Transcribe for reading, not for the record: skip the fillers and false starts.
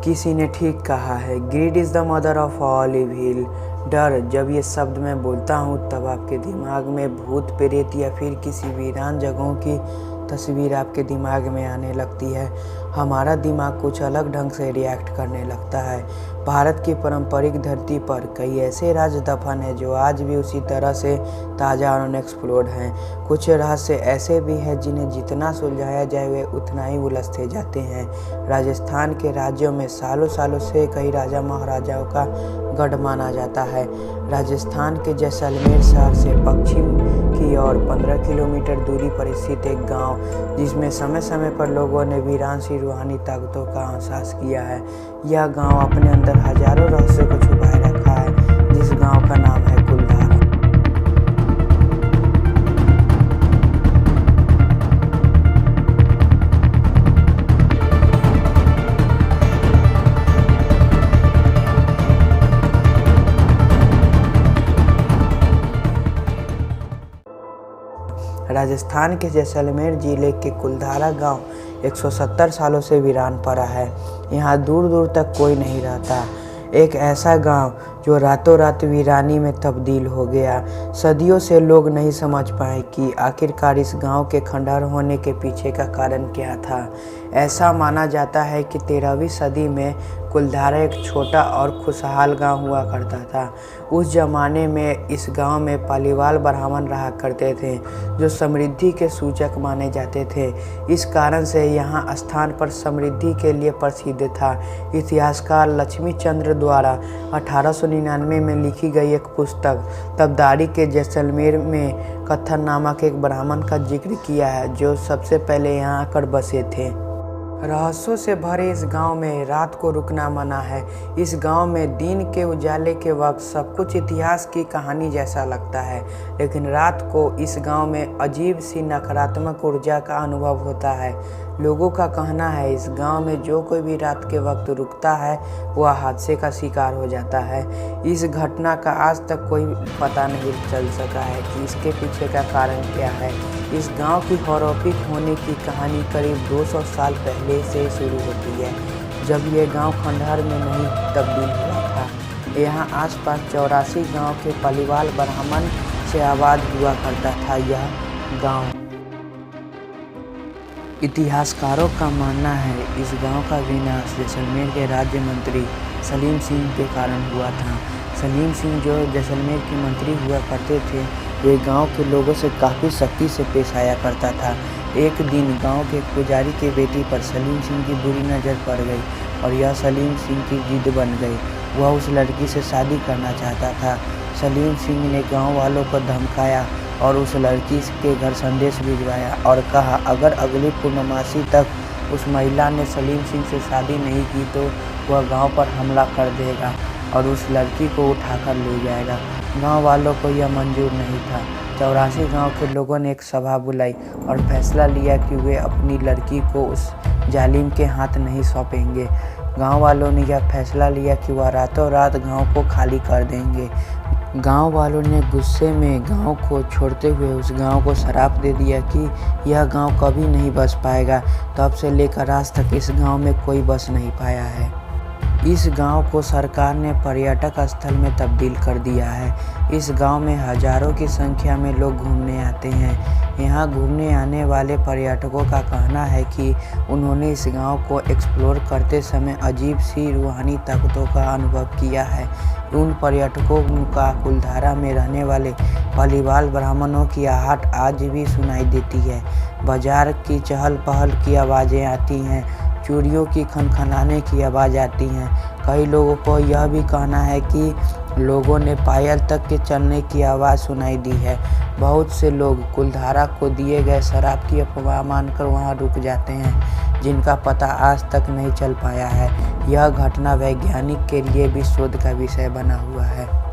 किसी ने ठीक कहा है, greed is the mother of all evil. डर, जब ये शब्द मैं बोलता हूँ तब आपके दिमाग में भूत प्रेत या फिर किसी वीरान जगहों की तस्वीर आपके दिमाग में आने लगती है। हमारा दिमाग कुछ अलग ढंग से रिएक्ट करने लगता है। भारत की पारंपरिक धरती पर कई ऐसे राज दफन हैं जो आज भी उसी तरह से ताज़ा और अनएक्सप्लोर्ड हैं। कुछ रहस्य ऐसे भी हैं जिन्हें जितना सुलझाया जाए वे उतना ही उलझते जाते हैं। राजस्थान के राज्यों में सालों सालों से कई राजा महाराजाओं का गढ़ माना जाता है। राजस्थान के जैसलमेर शहर से पश्चिम की ओर 15 किलोमीटर दूरी पर स्थित एक गांव, जिसमें समय समय पर लोगों ने वीरान सी रूहानी ताकतों का एहसास किया है। यह गांव अपने अंदर हजारों रहस्यों को छुपाए रखा है, जिस गांव का नाम है कुलधारा। राजस्थान के जैसलमेर जिले के कुलधारा गांव 170 सालों से वीरान पड़ा है। यहाँ दूर दूर तक कोई नहीं रहता। एक ऐसा गांव जो रातों रात वीरानी में तब्दील हो गया। सदियों से लोग नहीं समझ पाए कि आखिरकार इस गांव के खंडहर होने के पीछे का कारण क्या था। ऐसा माना जाता है कि 13वीं सदी में कुलधारा एक छोटा और खुशहाल गांव हुआ करता था। उस जमाने में इस गांव में पालीवाल ब्राह्मण रहा करते थे, जो समृद्धि के सूचक माने जाते थे। इस कारण से यहाँ स्थान पर समृद्धि के लिए प्रसिद्ध था। इतिहासकार लक्ष्मी चंद्र द्वारा 1899 में लिखी गई एक पुस्तक तबदारी के जैसलमेर में कत्थन नामक एक ब्राह्मण का जिक्र किया है, जो सबसे पहले यहाँ आकर बसे थे। रहस्यों से भरे इस गांव में रात को रुकना मना है। इस गांव में दिन के उजाले के वक्त सब कुछ इतिहास की कहानी जैसा लगता है, लेकिन रात को इस गांव में अजीब सी नकारात्मक ऊर्जा का अनुभव होता है। लोगों का कहना है इस गांव में जो कोई भी रात के वक्त रुकता है वह हादसे का शिकार हो जाता है। इस घटना का आज तक कोई पता नहीं चल सका है कि इसके पीछे का कारण क्या है। इस गांव की हौरौपिक होने की कहानी करीब 200 साल पहले से शुरू होती है, जब ये गांव खंडहर में नहीं तब्दील हुआ था। यहाँ आसपास 84 गांव के पालीवाल ब्राह्मण से आबाद हुआ करता था। यह गांव इतिहासकारों का मानना है इस गांव का विनाश जैसलमेर के राज्य मंत्री सलीम सिंह के कारण हुआ था। सलीम सिंह जो जैसलमेर के मंत्री हुआ करते थे, वे गांव के लोगों से काफ़ी सख्ती से पेश आया करता था। एक दिन गांव के पुजारी की बेटी पर सलीम सिंह की बुरी नज़र पड़ गई और यह सलीम सिंह की जिद बन गई। वह उस लड़की से शादी करना चाहता था। सलीम सिंह ने गांव वालों को धमकाया और उस लड़की के घर संदेश भिजवाया और कहा अगर अगली पूर्णमासी तक उस महिला ने सलीम सिंह से शादी नहीं की तो वह गांव पर हमला कर देगा और उस लड़की को उठाकर ले जाएगा। गांव वालों को यह मंजूर नहीं था। 84 गांव के लोगों ने एक सभा बुलाई और फैसला लिया कि वे अपनी लड़की को उस जालिम के हाथ नहीं सौंपेंगे। गांव वालों ने यह फैसला लिया कि वह रातों रात गांव को खाली कर देंगे। गांव वालों ने गुस्से में गांव को छोड़ते हुए उस गांव को श्राप दे दिया कि यह गांव कभी नहीं बस पाएगा। तब से लेकर आज तक इस गांव में कोई बस नहीं पाया है। इस गांव को सरकार ने पर्यटक स्थल में तब्दील कर दिया है। इस गांव में हजारों की संख्या में लोग घूमने आते हैं। यहाँ घूमने आने वाले पर्यटकों का कहना है कि उन्होंने इस गांव को एक्सप्लोर करते समय अजीब सी रूहानी ताकतों का अनुभव किया है। उन पर्यटकों का कुलधारा में रहने वाले पालीवाल ब्राह्मणों की आहट आज भी सुनाई देती है। बाजार की चहल पहल की आवाज़ें आती हैं, चूड़ियों की खनखनाने की आवाज़ आती हैं। कई लोगों को यह भी कहना है कि लोगों ने पायल तक के चलने की आवाज़ सुनाई दी है। बहुत से लोग कुलधारा को दिए गए शराब की अफवाह मानकर वहां रुक जाते हैं, जिनका पता आज तक नहीं चल पाया है। यह घटना वैज्ञानिक के लिए भी शोध का विषय बना हुआ है।